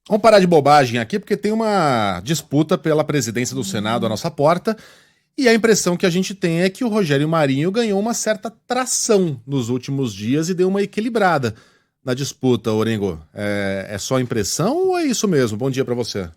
Vamos parar de bobagem aqui, porque tem uma disputa pela presidência do Senado à nossa porta, e a impressão que a gente tem é que o Rogério Marinho ganhou uma certa tração nos últimos dias e deu uma equilibrada na disputa, Orengo. É só impressão ou é isso mesmo? Bom dia pra você.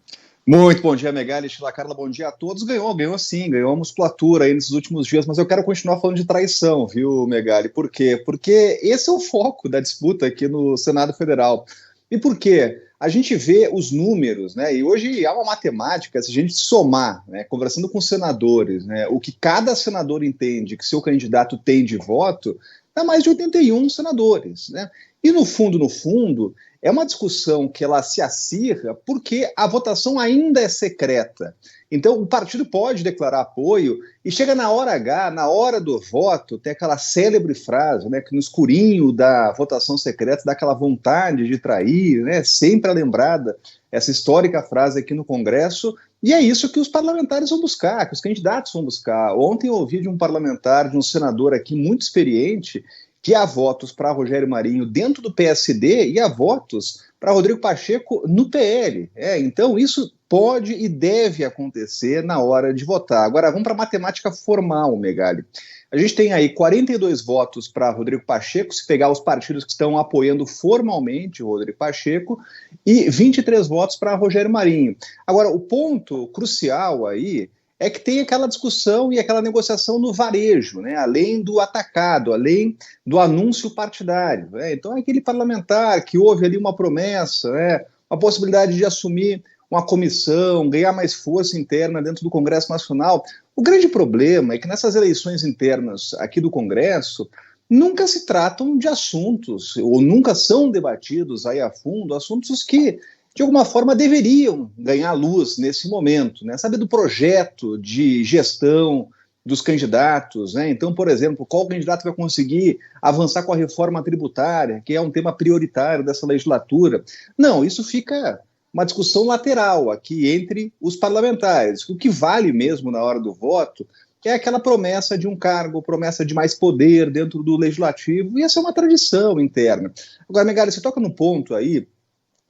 Muito bom dia, Megali, Sheila Carla, bom dia a todos. Ganhou sim, ganhou a musculatura aí nesses últimos dias, mas eu quero continuar falando de traição, viu, Megali? Por quê? Porque esse é o foco da disputa aqui no Senado Federal. E por quê? A gente vê os números, né? E hoje há uma matemática, se a gente somar, né, conversando com senadores, né, o que cada senador entende que seu candidato tem de voto, dá mais de 81 senadores, né? E no fundo, é uma discussão que ela se acirra porque a votação ainda é secreta. Então, o partido pode declarar apoio e chega na hora H, na hora do voto, tem aquela célebre frase, né, que no escurinho da votação secreta dá aquela vontade de trair, né, sempre é lembrada essa histórica frase aqui no Congresso, e é isso que os parlamentares vão buscar, que os candidatos vão buscar. Ontem eu ouvi de um parlamentar, de um senador aqui muito experiente, que há votos para Rogério Marinho dentro do PSD e há votos para Rodrigo Pacheco no PL. Então, isso pode e deve acontecer na hora de votar. Agora, vamos para a matemática formal, Megali. A gente tem aí 42 votos para Rodrigo Pacheco, se pegar os partidos que estão apoiando formalmente o Rodrigo Pacheco, e 23 votos para Rogério Marinho. Agora, o ponto crucial aí é que tem aquela discussão e aquela negociação no varejo, né? Além do atacado, além do anúncio partidário. Né? Então, é aquele parlamentar que houve ali uma promessa, né? Uma possibilidade de assumir uma comissão, ganhar mais força interna dentro do Congresso Nacional. O grande problema é que nessas eleições internas aqui do Congresso, nunca se tratam de assuntos, ou nunca são debatidos aí a fundo, assuntos que de alguma forma deveriam ganhar luz nesse momento, né? Sabe, do projeto de gestão dos candidatos, né? Então, por exemplo, qual candidato vai conseguir avançar com a reforma tributária, que é um tema prioritário dessa legislatura? Não, isso fica uma discussão lateral aqui entre os parlamentares. O que vale mesmo na hora do voto é aquela promessa de um cargo, promessa de mais poder dentro do legislativo, e essa é uma tradição interna. Agora, Megali, você toca num ponto aí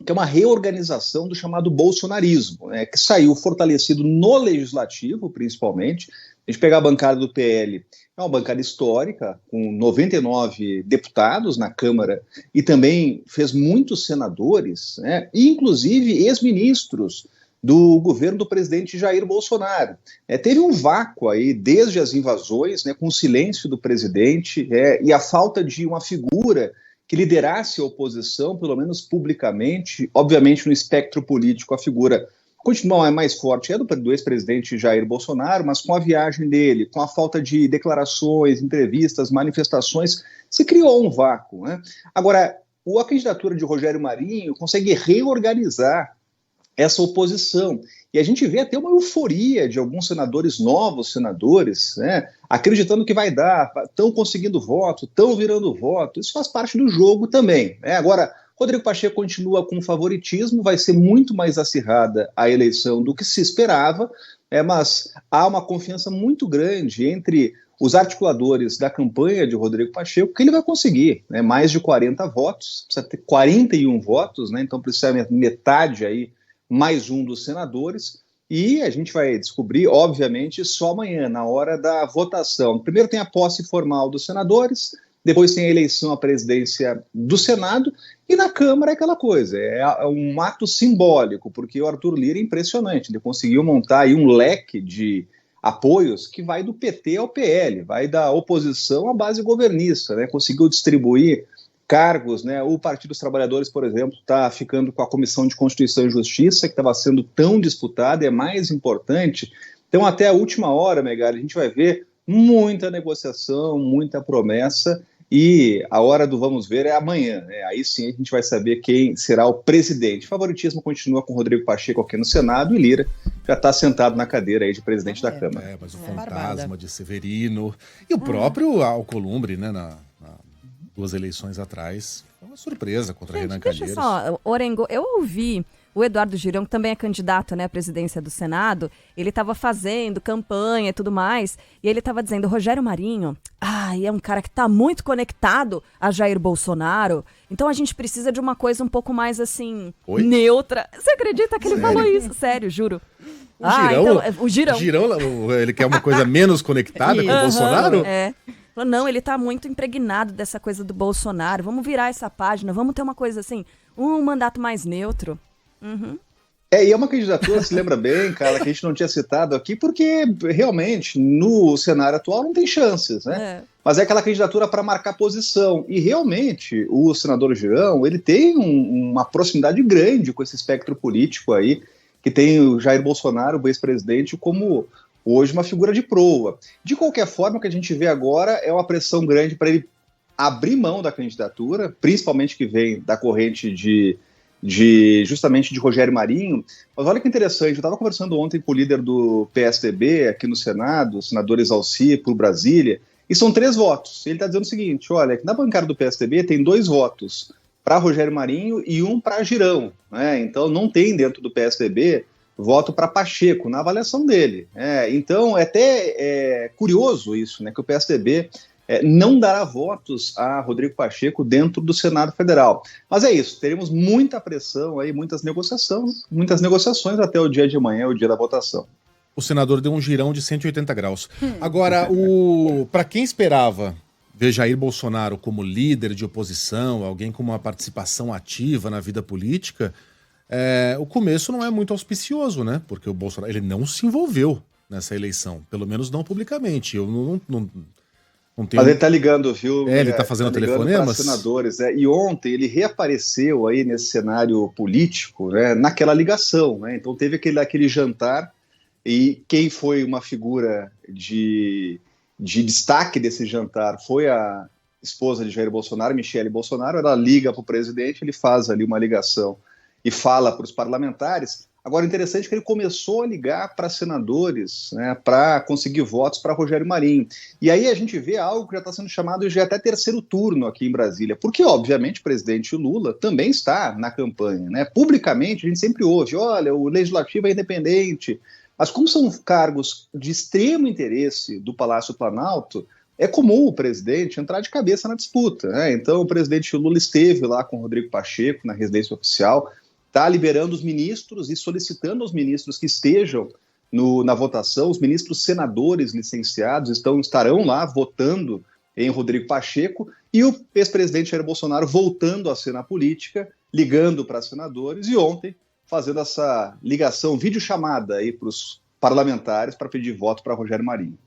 que é uma reorganização do chamado bolsonarismo, né, que saiu fortalecido no legislativo, principalmente. A gente pegar a bancada do PL, é uma bancada histórica, com 99 deputados na Câmara, e também fez muitos senadores, né, e inclusive ex-ministros do governo do presidente Jair Bolsonaro. Teve um vácuo aí, desde as invasões, né, com o silêncio do presidente e a falta de uma figura que liderasse a oposição, pelo menos publicamente. Obviamente, no espectro político, a figura continua mais forte, é do ex-presidente Jair Bolsonaro, mas com a viagem dele, com a falta de declarações, entrevistas, manifestações, se criou um vácuo, né? Agora, a candidatura de Rogério Marinho consegue reorganizar essa oposição. E a gente vê até uma euforia de alguns senadores, novos senadores, né, acreditando que vai dar, estão conseguindo voto, estão virando voto. Isso faz parte do jogo também. Né? Agora, Rodrigo Pacheco continua com favoritismo, vai ser muito mais acirrada a eleição do que se esperava, mas há uma confiança muito grande entre os articuladores da campanha de Rodrigo Pacheco, que ele vai conseguir, né, mais de 40 votos, precisa ter 41 votos, né, então precisa metade aí, mais um dos senadores, e a gente vai descobrir, obviamente, só amanhã, na hora da votação. Primeiro tem a posse formal dos senadores, depois tem a eleição à presidência do Senado, e na Câmara é aquela coisa, é um ato simbólico, porque o Arthur Lira é impressionante, ele conseguiu montar aí um leque de apoios que vai do PT ao PL, vai da oposição à base governista, né? Conseguiu distribuir cargos, né? O Partido dos Trabalhadores, por exemplo, está ficando com a Comissão de Constituição e Justiça, que estava sendo tão disputada, é mais importante. Então, até a última hora, Megali, a gente vai ver muita negociação, muita promessa, e a hora do vamos ver é amanhã. Né? Aí sim a gente vai saber quem será o presidente. O favoritismo continua com Rodrigo Pacheco aqui no Senado, e Lira já está sentado na cadeira aí de presidente da Câmara. Mas o fantasma de Severino e o próprio Alcolumbre, né, duas eleições atrás, foi uma surpresa contra Renan Calheiros. Deixa só, Orengo, eu ouvi o Eduardo Girão, que também é candidato, né, à presidência do Senado, ele estava fazendo campanha e tudo mais, e ele estava dizendo, Rogério Marinho, é um cara que está muito conectado a Jair Bolsonaro, então a gente precisa de uma coisa um pouco mais, assim, neutra. Você acredita que ele falou isso? Sério, juro. O Girão, ele quer uma coisa menos conectada com o Bolsonaro? Não, ele tá muito impregnado dessa coisa do Bolsonaro. Vamos virar essa página, vamos ter uma coisa assim, um mandato mais neutro. E é uma candidatura, se lembra bem, cara, que a gente não tinha citado aqui, porque realmente no cenário atual não tem chances, né? Mas é aquela candidatura para marcar posição. E realmente o senador Girão, ele tem uma proximidade grande com esse espectro político aí, que tem o Jair Bolsonaro, o ex-presidente, como hoje uma figura de proa. De qualquer forma, o que a gente vê agora é uma pressão grande para ele abrir mão da candidatura, principalmente que vem da corrente justamente de Rogério Marinho. Mas olha que interessante, eu estava conversando ontem com o líder do PSDB aqui no Senado, o senador Exalci, por Brasília, e são 3 votos. Ele está dizendo o seguinte, olha, que na bancada do PSDB tem 2 votos para Rogério Marinho e 1 para Girão, né? Então não tem dentro do PSDB voto para Pacheco, na avaliação dele. Então é até curioso isso, né, que o PSDB não dará votos a Rodrigo Pacheco dentro do Senado Federal. Mas é isso, teremos muita pressão aí, muitas negociações até o dia de amanhã, o dia da votação. O senador deu um girão de 180 graus. Agora, para quem esperava ver Jair Bolsonaro como líder de oposição, alguém com uma participação ativa na vida política, o começo não é muito auspicioso, né? Porque o Bolsonaro ele não se envolveu nessa eleição, pelo menos não publicamente. Eu não tenho... Mas ele tá ligando, viu? Ele tá fazendo telefonemas? Senadores, e ontem ele reapareceu aí nesse cenário político, né, naquela ligação, né? Então teve aquele jantar, e quem foi uma figura de destaque desse jantar foi a esposa de Jair Bolsonaro, Michele Bolsonaro. Ela liga para o presidente, ele faz ali uma ligação e fala para os parlamentares. Agora, interessante que ele começou a ligar para senadores, né, para conseguir votos para Rogério Marinho. E aí a gente vê algo que já está sendo chamado de até terceiro turno aqui em Brasília, porque, obviamente, o presidente Lula também está na campanha, né? Publicamente, a gente sempre ouve, olha, o Legislativo é independente, mas como são cargos de extremo interesse do Palácio Planalto, é comum o presidente entrar de cabeça na disputa, né? Então, o presidente Lula esteve lá com o Rodrigo Pacheco na residência oficial, está liberando os ministros e solicitando aos ministros que estejam na votação. Os ministros senadores licenciados estarão lá votando em Rodrigo Pacheco, e o ex-presidente Jair Bolsonaro voltando a cena política, ligando para senadores, e ontem fazendo essa ligação, videochamada aí para os parlamentares para pedir voto para Rogério Marinho.